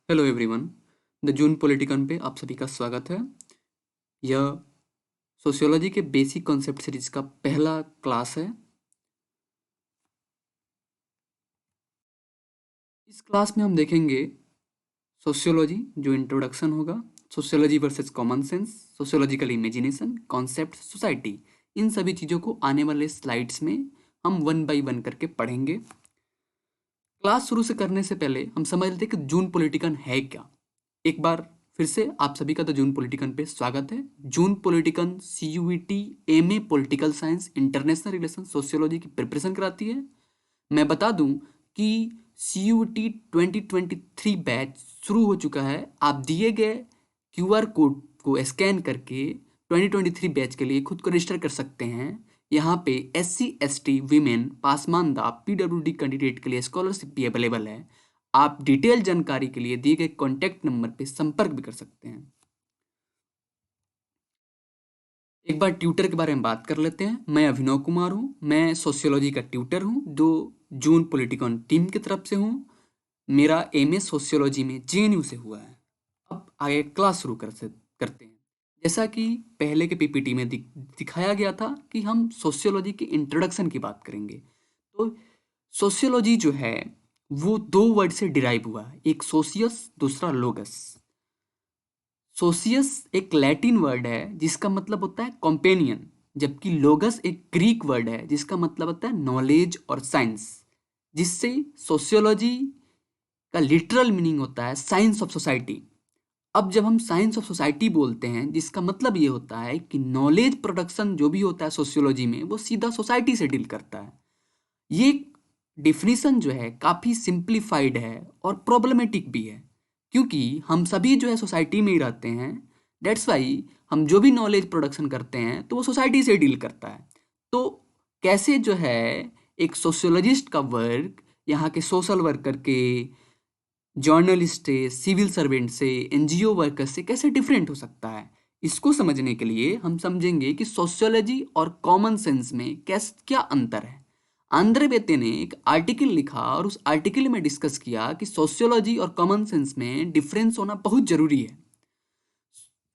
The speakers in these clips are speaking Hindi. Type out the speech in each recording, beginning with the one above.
Hello everyone. द जून पॉलिटिकन पे आप सभी का स्वागत है। यह सोशियोलॉजी के बेसिक कॉन्सेप्ट सीरीज का पहला क्लास है। इस क्लास में हम देखेंगे सोशियोलॉजी, जो इंट्रोडक्शन होगा, sociology versus common sense, sociological imagination, concept, society. इन सभी चीज़ों को आने वाले स्लाइड्स में हम वन बाय वन करके पढ़ेंगे। क्लास शुरू से करने से पहले हम समझ लेते हैं कि जून पॉलिटिकन है क्या। एक बार फिर से आप सभी का द जून पॉलिटिकन पे स्वागत है। जून पॉलिटिकन CUET MA political science international relation sociology की प्रिपरेशन कराती है। मैं बता दूं कि CUET 2023 बैच शुरू हो चुका है। आप दिए गए QR कोड को स्कैन करके 2023 बैच के लिए खुद को रजिस्टर कर सकते हैं। यहाँ पे SC ST women Pasmanda PWD candidate के लिए स्कॉलरशिप भी अवेलेबल है। आप डिटेल जानकारी के लिए दिए गए कॉन्टैक्ट नंबर पे संपर्क भी कर सकते हैं। एक बार ट्यूटर के बारे में बात कर लेते हैं। मैं अभिनव कुमार हूँ। मैं सोशियोलॉजी का ट्यूटर हूँ जो जून पॉलिटिकन टीम की तरफ से हूँ। मेरा MA सोशियोलॉजी में JNU से हुआ है। अब आगे क्लास शुरू करते हैं। जैसा कि पहले के PPT में दिखाया गया था कि हम सोशियोलॉजी के इंट्रोडक्शन की बात करेंगे। तो सोशियोलॉजी जो है वो दो वर्ड से डिराइव हुआ है, एक सोशियस, दूसरा लोगस। सोशियस एक लैटिन वर्ड है जिसका मतलब होता है कॉम्पेनियन, जबकि लोगस एक ग्रीक वर्ड है जिसका मतलब होता है नॉलेज और साइंस, जिससे सोशियोलॉजी का लिटरल मीनिंग होता है साइंस ऑफ सोसाइटी। अब जब हम साइंस ऑफ सोसाइटी बोलते हैं जिसका मतलब ये होता है कि नॉलेज प्रोडक्शन जो भी होता है सोशियोलॉजी में वो सीधा सोसाइटी से डील करता है। ये डिफिनीशन जो है काफ़ी सिंप्लीफाइड है और प्रॉब्लमेटिक भी है, क्योंकि हम सभी जो है सोसाइटी में ही रहते हैं। दैट्स वाई हम जो भी नॉलेज प्रोडक्शन करते हैं तो वो सोसाइटी से डील करता है। तो कैसे जो है एक सोशियोलॉजिस्ट का वर्क यहाँ के सोशल वर्कर के, जर्नलिस्ट से, सिविल सर्वेंट से, NGO वर्कर से कैसे डिफरेंट हो सकता है, इसको समझने के लिए हम समझेंगे कि सोशियोलॉजी और कॉमन सेंस में क्या अंतर है। आंद्रे बेते ने एक आर्टिकल लिखा और उस आर्टिकल में डिस्कस किया कि सोशियोलॉजी और कॉमन सेंस में डिफरेंस होना बहुत जरूरी है।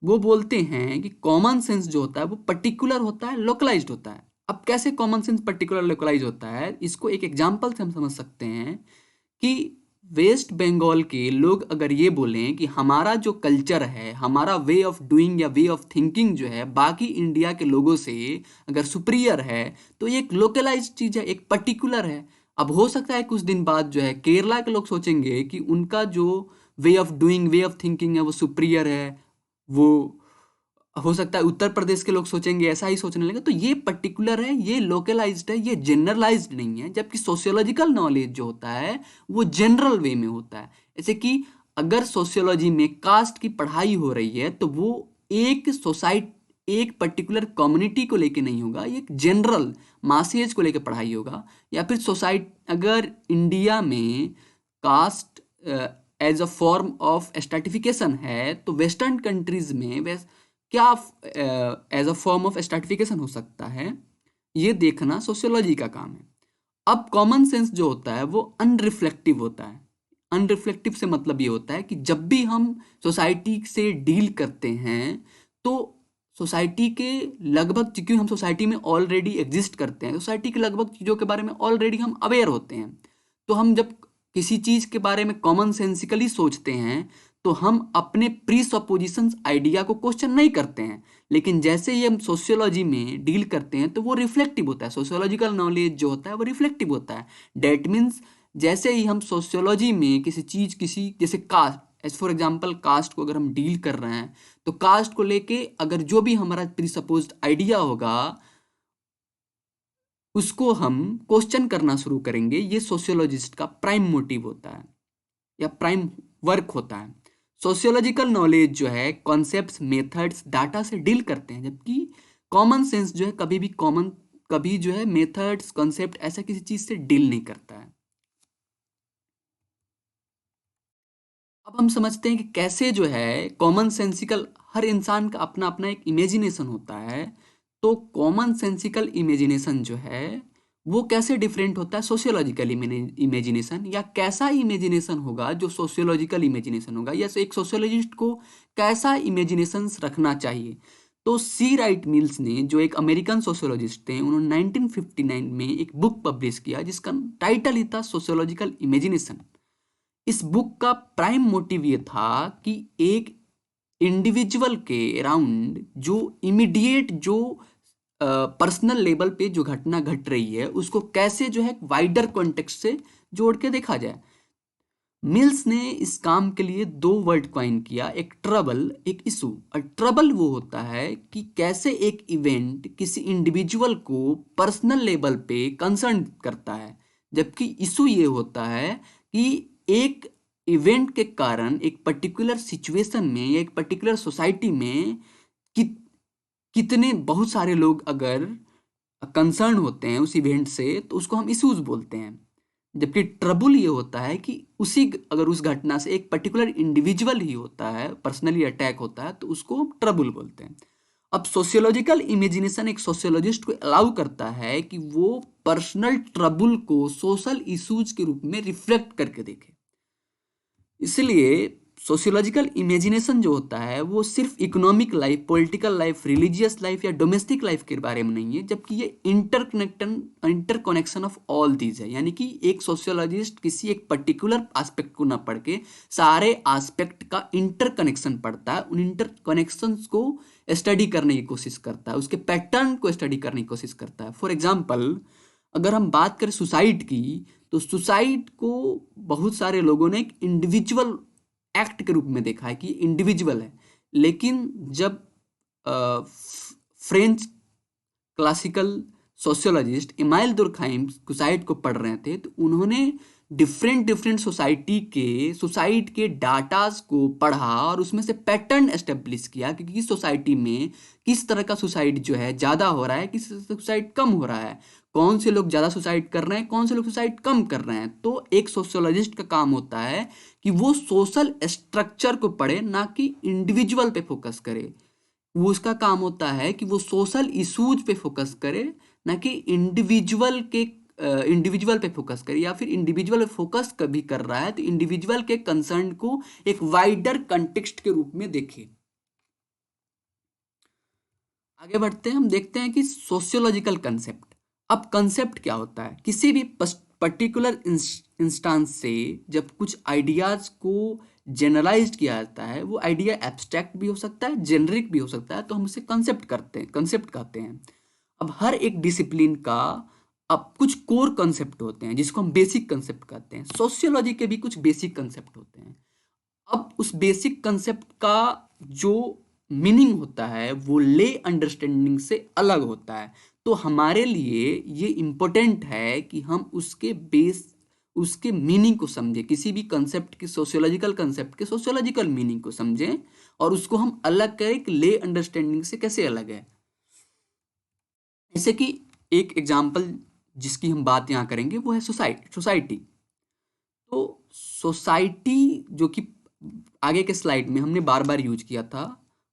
वो बोलते हैं कि कॉमन सेंस जो होता है वो पर्टिकुलर होता है, लोकलाइज्ड होता है। अब कैसे कॉमन सेंस पर्टिकुलर लोकलाइज होता है, इसको एक एग्जांपल से हम समझ सकते हैं कि वेस्ट बंगाल के लोग अगर ये बोलें कि हमारा जो कल्चर है, हमारा वे ऑफ डूइंग या वे ऑफ थिंकिंग जो है बाकी इंडिया के लोगों से अगर सुपीरियर है, तो ये एक लोकलाइज्ड चीज है, एक पर्टिकुलर है। अब हो सकता है कुछ दिन बाद जो है केरला के लोग सोचेंगे कि उनका जो way of doing, way of thinking है वो सुपीरियर है। वो हो सकता है उत्तर प्रदेश के लोग सोचेंगे, ऐसा ही सोचने लगे। तो ये पर्टिकुलर है, ये लोकलाइज्ड है, ये जनरलाइज्ड नहीं है। जबकि सोशियोलॉजिकल नॉलेज जो होता है वो जनरल वे में होता है। जैसे कि अगर सोशियोलॉजी में कास्ट की पढ़ाई हो रही है तो वो एक सोसाइटी, एक पर्टिकुलर कम्युनिटी को लेके नहीं होगा, ये एक जनरल मासेज को लेके पढ़ाई होगा। या फिर सोसाइटी, अगर इंडिया में caste as a form of stratification है तो वेस्टर्न कंट्रीज में क्या as a form of stratification हो सकता है, ये देखना सोशियोलॉजी का काम है। अब कॉमन सेंस जो होता है वो अनरिफ्लेक्टिव होता है। अनरिफ्लेक्टिव से मतलब ये होता है कि जब भी हम सोसाइटी से डील करते हैं तो सोसाइटी के लगभग, क्योंकि हम सोसाइटी में ऑलरेडी एग्जिस्ट करते हैं, सोसाइटी के लगभग चीज़ों के बारे में ऑलरेडी हम अवेयर होते हैं। तो हम जब किसी चीज़ के बारे में कॉमन सेंसिकली सोचते हैं तो हम अपने प्री सपोजिशंस आइडिया को क्वेश्चन नहीं करते हैं। लेकिन जैसे ही हम सोशियोलॉजी में डील करते हैं तो वो रिफ्लेक्टिव होता है। सोशियोलॉजिकल नॉलेज जो होता है वो रिफ्लेक्टिव होता है। डेट मीन्स जैसे ही हम सोशियोलॉजी में किसी चीज़, किसी जैसे caste, as for example caste को अगर हम डील कर रहे हैं तो कास्ट को लेके अगर जो भी हमारा प्री सपोज्ड आइडिया होगा उसको हम क्वेश्चन करना शुरू करेंगे। ये सोशियोलॉजिस्ट का प्राइम मोटिव होता है या प्राइम वर्क होता है। सोशियोलॉजिकल नॉलेज जो है कॉन्सेप्ट्स, मेथड्स, डाटा से डील करते हैं, जबकि कॉमन सेंस जो है कभी जो है मेथड्स, कॉन्सेप्ट ऐसा किसी चीज से डील नहीं करता है। अब हम समझते हैं कि कैसे जो है कॉमन सेंसिकल, हर इंसान का अपना अपना एक इमेजिनेशन होता है। तो कॉमन सेंसिकल इमेजिनेशन जो है वो कैसे डिफरेंट होता है सोशियोलॉजिकल इमेजिनेशन, या कैसा इमेजिनेशन होगा जो सोशियोलॉजिकल इमेजिनेशन होगा, या एक सोशियोलॉजिस्ट को कैसा इमेजिनेशन रखना चाहिए। तो सी राइट मिल्स ने, जो एक अमेरिकन सोशियोलॉजिस्ट थे, उन्होंने 1959 में एक बुक पब्लिश किया जिसका टाइटल ही था सोशियोलॉजिकल इमेजिनेशन। इस बुक का प्राइम मोटिव ये था कि एक इंडिविजुअल के अराउंड जो इमीडिएट, जो पर्सनल लेवल पे जो घटना घट रही है, उसको कैसे जो है वाइडर कॉन्टेक्स्ट से जोड़ के देखा जाए। मिल्स ने इस काम के लिए दो वर्ड कॉइन किया, एक ट्रबल, एक इशू। और ट्रबल वो होता है कि कैसे एक इवेंट किसी इंडिविजुअल को पर्सनल लेवल पे कंसर्न करता है, जबकि इशू ये होता है कि एक इवेंट के कारण एक पर्टिकुलर सिचुएशन में या एक पर्टिकुलर सोसाइटी में कि, कितने बहुत सारे लोग अगर कंसर्न होते हैं उस इवेंट से, तो उसको हम इश्यूज बोलते हैं। जबकि ट्रबल ये होता है कि अगर उस घटना से एक पर्टिकुलर इंडिविजुअल ही होता है, पर्सनली अटैक होता है, तो उसको हम ट्रबल बोलते हैं। अब सोशियोलॉजिकल इमेजिनेशन एक सोशियोलॉजिस्ट को अलाउ करता है कि वो पर्सनल ट्रबल को सोशल इश्यूज के रूप में रिफ्लेक्ट करके देखे। इसलिए सोशियोलॉजिकल इमेजिनेशन जो होता है वो सिर्फ economic life, political life, religious life या डोमेस्टिक लाइफ के बारे में नहीं है, जबकि ये इंटरकनेक्शन ऑफ ऑल दीज है। यानी कि एक सोशियोलॉजिस्ट किसी एक पर्टिकुलर एस्पेक्ट को ना पढ़ के सारे एस्पेक्ट का इंटरकनेक्शन पढ़ता है, उन इंटरकनेक्शंस को स्टडी करने की कोशिश करता है, उसके पैटर्न को स्टडी करने की कोशिश करता है। फॉर एग्जाम्पल, अगर हम बात करें सुसाइड की, तो सुसाइड को बहुत सारे लोगों ने एक इंडिविजुअल एक्ट के रूप में देखा है कि इंडिविजुअल है। लेकिन जब French classical sociologist email दुर्खाइम suicide को पढ़ रहे थे, तो उन्होंने डिफरेंट डिफरेंट सोसाइटी के सुसाइड के डाटाज को पढ़ा और उसमें से पैटर्न एस्टेब्लिश किया कि किस सोसाइटी में किस तरह का सुसाइड जो है ज़्यादा हो रहा है, किस सुसाइड कम हो रहा है, कौन से लोग ज़्यादा सुसाइड कर रहे हैं, कौन से लोग सुसाइड कम कर रहे हैं। तो एक सोशियोलॉजिस्ट का काम होता है कि वो सोशल स्ट्रक्चर को पढ़े, ना कि इंडिविजुअल पे फोकस करे। वो उसका काम होता है कि वो सोशल इश्यूज पे फोकस करे, ना कि इंडिविजुअल पे फोकस करे, या फिर इंडिविजुअल पे फोकस कभी कर रहा है तो इंडिविजुअल के कंसर्न को एक वाइडर कंटेक्स्ट के रूप में देखे। आगे बढ़ते हैं, हम देखते हैं कि सोशियोलॉजिकल कंसेप्ट। अब कंसेप्ट क्या होता है? किसी भी पर्टिकुलर इंस्टांस से जब कुछ आइडियाज को जनरलाइज्ड किया जाता है, वो आइडिया एब्स्ट्रैक्ट भी हो सकता है, जेनरिक भी हो सकता है, तो हम उसे कंसेप्ट कहते हैं। अब हर एक डिसिप्लिन का अब कुछ कोर कंसेप्ट होते हैं जिसको हम बेसिक कंसेप्ट कहते हैं। सोशियोलॉजी के भी कुछ बेसिक कंसेप्ट होते हैं। अब उस बेसिक कंसेप्ट का जो मीनिंग होता है वो ले अंडरस्टैंडिंग से अलग होता है। तो हमारे लिए ये इम्पोर्टेंट है कि हम उसके मीनिंग को समझें, किसी भी कंसेप्ट के, सोशियोलॉजिकल कंसेप्ट के सोशियोलॉजिकल मीनिंग को समझें, और उसको हम अलग करें कि ले अंडरस्टैंडिंग से कैसे अलग है। जैसे कि एक एग्जाम्पल जिसकी हम बात यहाँ करेंगे वो है सोसाइटी। तो सोसाइटी, जो कि आगे के स्लाइड में हमने बार बार यूज किया था,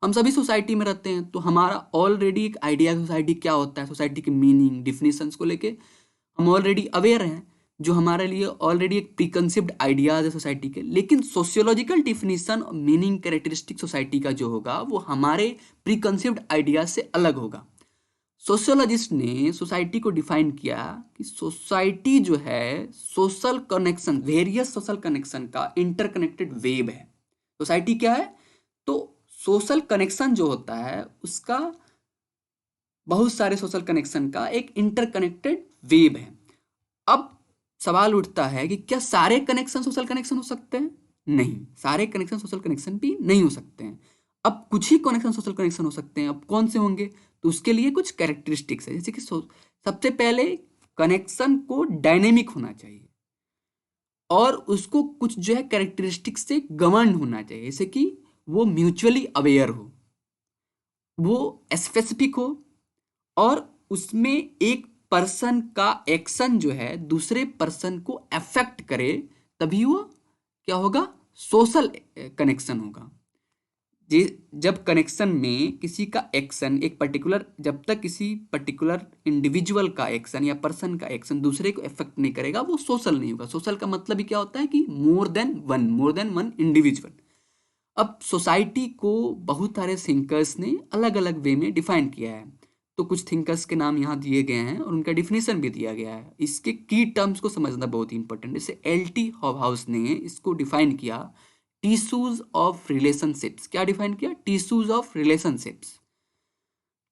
हम सभी सोसाइटी में रहते हैं, तो हमारा ऑलरेडी एक आइडिया सोसाइटी क्या होता है, सोसाइटी की मीनिंग, डिफिनेशंस को लेके हम ऑलरेडी अवेयर हैं, जो हमारे लिए ऑलरेडी एक प्रीकंसिप्ड आइडियाज है सोसाइटी के। लेकिन सोशियोलॉजिकल डिफिनेशन और मीनिंग कैरेक्टरिस्टिक सोसाइटी का जो होगा वो हमारे प्रीकंसिप्ड आइडियाज से अलग होगा। सोशियोलॉजिस्ट ने सोसाइटी को डिफाइन किया कि सोसाइटी जो है social connection, various social connection का इंटरकनेक्टेड वेब है। सोसाइटी क्या है? तो सोशल कनेक्शन जो होता है उसका, बहुत सारे सोशल कनेक्शन का एक इंटरकनेक्टेड वेब है। अब सवाल उठता है कि क्या सारे कनेक्शन सोशल कनेक्शन हो सकते हैं? नहीं, सारे कनेक्शन सोशल कनेक्शन भी नहीं हो सकते हैं। अब कुछ ही कनेक्शन सोशल कनेक्शन हो सकते हैं। अब कौन से होंगे? तो उसके लिए कुछ कैरेक्टरिस्टिक्स है, जैसे कि सबसे पहले कनेक्शन को डायनेमिक होना चाहिए, और उसको कुछ जो है कैरेक्टरिस्टिक्स से गवर्न होना चाहिए, जैसे कि वो म्यूचुअली अवेयर हो, वो स्पेसिफिक हो, और उसमें एक पर्सन का एक्शन जो है दूसरे पर्सन को अफेक्ट करे, तभी वो क्या होगा? सोशल कनेक्शन होगा। जब कनेक्शन में किसी का एक्शन एक पर्टिकुलर, जब तक किसी पर्टिकुलर इंडिविजुअल का एक्शन या पर्सन का एक्शन दूसरे को इफेक्ट नहीं करेगा, वो सोशल नहीं होगा। सोशल का मतलब ही क्या होता है कि मोर देन वन इंडिविजुअल। अब सोसाइटी को बहुत सारे थिंकर्स ने अलग अलग वे में डिफाइन किया है। तो कुछ थिंकर्स के नाम यहाँ दिए गए हैं और उनका डिफिनेशन भी दिया गया है। इसके की टर्म्स को समझना बहुत ही इंपॉर्टेंट है। जैसे एल.टी. हॉबहाउस ने इसको डिफाइन किया, टिश्यूज ऑफ रिलेशनशिप्स। क्या डिफाइन किया? Tissues of relationships.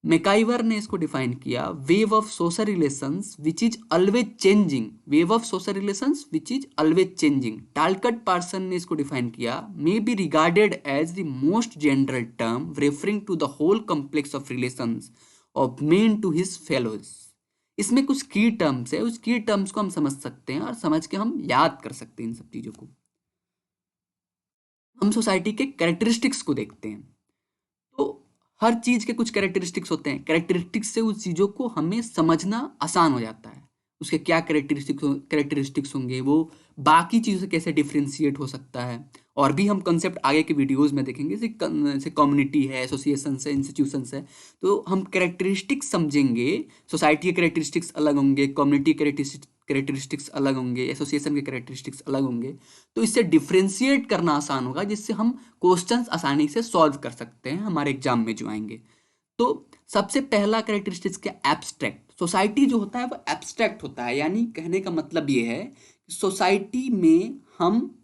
मैकाइवर ने इसको डिफाइन किया, web of social relations which is always changing. Web of social relations which is always changing. Talcott Parson ने इसको डिफाइन किया, may be regarded as the most general term referring to the whole complex of relations of man to his fellows. इसमें कुछ की टर्म्स है, उस की टर्म्स को हम समझ सकते हैं और समझ के हम याद कर सकते हैं इन सब चीजों को। हम सोसाइटी के कैरेक्टरिस्टिक्स को देखते हैं। तो हर चीज के कुछ कैरेक्टरिस्टिक्स होते हैं। कैरेक्टरिस्टिक्स से उस चीजों को हमें समझना आसान हो जाता है। उसके क्या कैरेक्टरिस्टिक्स होंगे, वो बाकी चीजों से कैसे डिफ्रेंशिएट हो सकता है, और भी हम कंसेप्ट आगे के वीडियोस में देखेंगे। जैसे कम्युनिटी है, एसोसिएशन है, इंस्टीट्यूशंस है। तो हम कैरेक्टरिस्टिक्स समझेंगे। सोसाइटी के कैरेक्टरिस्टिक्स अलग होंगे, कम्युनिटी कैरेक्टरिस्टिक्स अलग होंगे, एसोसिएशन के कैरेक्टरिस्टिक्स अलग होंगे। तो इससे डिफ्रेंशिएट करना आसान होगा, जिससे हम क्वेश्चंस आसानी से सॉल्व कर सकते हैं हमारे एग्जाम में जो आएंगे। तो सबसे पहला कैरेक्टरिस्टिक्स क्या? एब्स्ट्रैक्ट। सोसाइटी जो होता है वो एब्स्ट्रैक्ट होता है, यानी कहने का मतलब ये है कि सोसाइटी में हम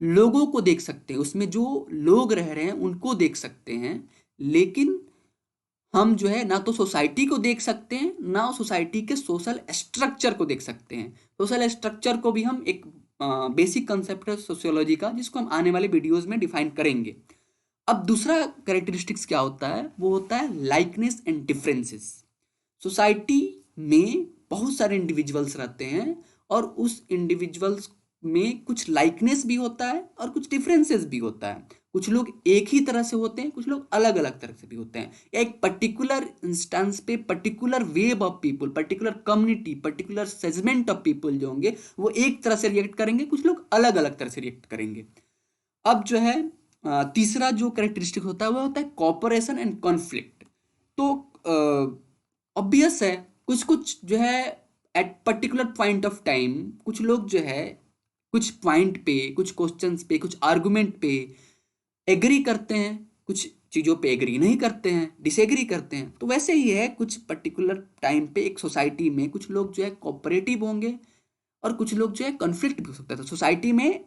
लोगों को देख सकते हैं, उसमें जो लोग रह रहे हैं उनको देख सकते हैं, लेकिन हम जो है ना तो सोसाइटी को देख सकते हैं, ना सोसाइटी के सोशल स्ट्रक्चर को देख सकते हैं। सोशल स्ट्रक्चर को भी हम एक बेसिक कंसेप्ट है सोशियोलॉजी का, जिसको हम आने वाले वीडियोस में डिफाइन करेंगे। अब दूसरा कैरेक्टरिस्टिक्स क्या होता है? वो होता है लाइकनेस एंड डिफरेंसेस। सोसाइटी में बहुत सारे इंडिविजुअल्स रहते हैं और उस इंडिविजुअल्स में कुछ लाइकनेस भी होता है और कुछ डिफरेंसेस भी होता है। कुछ लोग एक ही तरह से होते हैं, कुछ लोग अलग अलग तरह से भी होते हैं। एक पर्टिकुलर इंस्टेंस पे particular wave of people, particular community, particular segment of people जो होंगे वो एक तरह से रिएक्ट करेंगे, कुछ लोग अलग अलग तरह से रिएक्ट करेंगे। अब जो है तीसरा जो कैरेक्टरिस्टिक होता है वो होता है कॉपरेशन एंड कॉन्फ्लिक्ट। तो ऑब्वियस है, कुछ कुछ जो है at particular point of time कुछ लोग जो है कुछ पॉइंट पे, कुछ क्वेश्चंस पे, कुछ आर्गुमेंट पे एग्री करते हैं, कुछ चीज़ों पे एग्री नहीं करते हैं, डिसएग्री करते हैं। तो वैसे ही है, कुछ पर्टिकुलर टाइम पे एक सोसाइटी में कुछ लोग जो है कोऑपरेटिव होंगे और कुछ लोग जो है कॉन्फ्लिक्ट भी हो सकता है। तो सोसाइटी में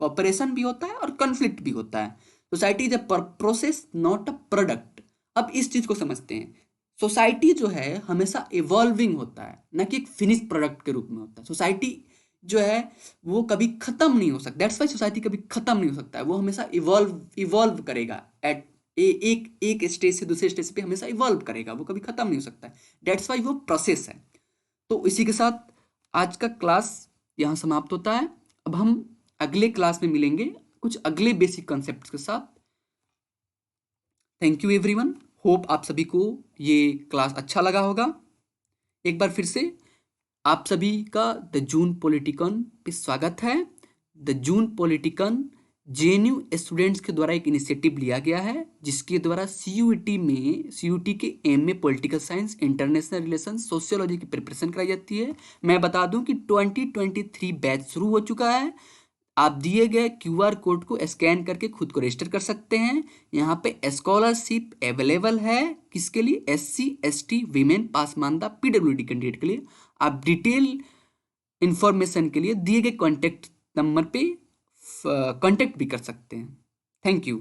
कॉपरेशन भी होता है और कॉन्फ्लिक्ट भी होता है। Society is a process not a product. अब इस चीज को समझते हैं। सोसाइटी जो है हमेशा इवॉल्विंग होता है, ना कि एक फिनिश प्रोडक्ट के रूप में होता है। सोसाइटी जो है वो कभी खत्म नहीं हो सकता। दैट्स वाई सोसाइटी कभी खत्म नहीं हो सकता है, वो हमेशा इवॉल्व करेगा। एट एक स्टेज से दूसरे स्टेज पे हमेशा इवॉल्व करेगा, वो कभी खत्म नहीं हो सकता है। दैट्स वाई वो प्रोसेस है। तो इसी के साथ आज का क्लास यहाँ समाप्त होता है। अब हम अगले क्लास में मिलेंगे कुछ अगले बेसिक कॉन्सेप्ट्स के साथ। Thank you everyone. होप आप सभी को ये क्लास अच्छा लगा होगा। एक बार फिर से आप सभी का द जून पॉलिटिकन पे स्वागत है। द जून पॉलिटिकन जेएनयू स्टूडेंट्स के द्वारा एक इनिशिएटिव लिया गया है, जिसके द्वारा सीयूटी के एम में political science, international relation, sociology की प्रिपरेशन कराई जाती है। मैं बता दूं कि 2023 बैच शुरू हो चुका है। आप दिए गए क्यूआर कोड को स्कैन करके खुद को रजिस्टर कर सकते हैं। यहाँ पे स्कॉलरशिप अवेलेबल है किसके लिए? SC ST women Pasmanda PWD candidate के लिए। आप डिटेल इंफॉर्मेशन के लिए दिए गए कॉन्टेक्ट नंबर पे कांटेक्ट भी कर सकते हैं। Thank you.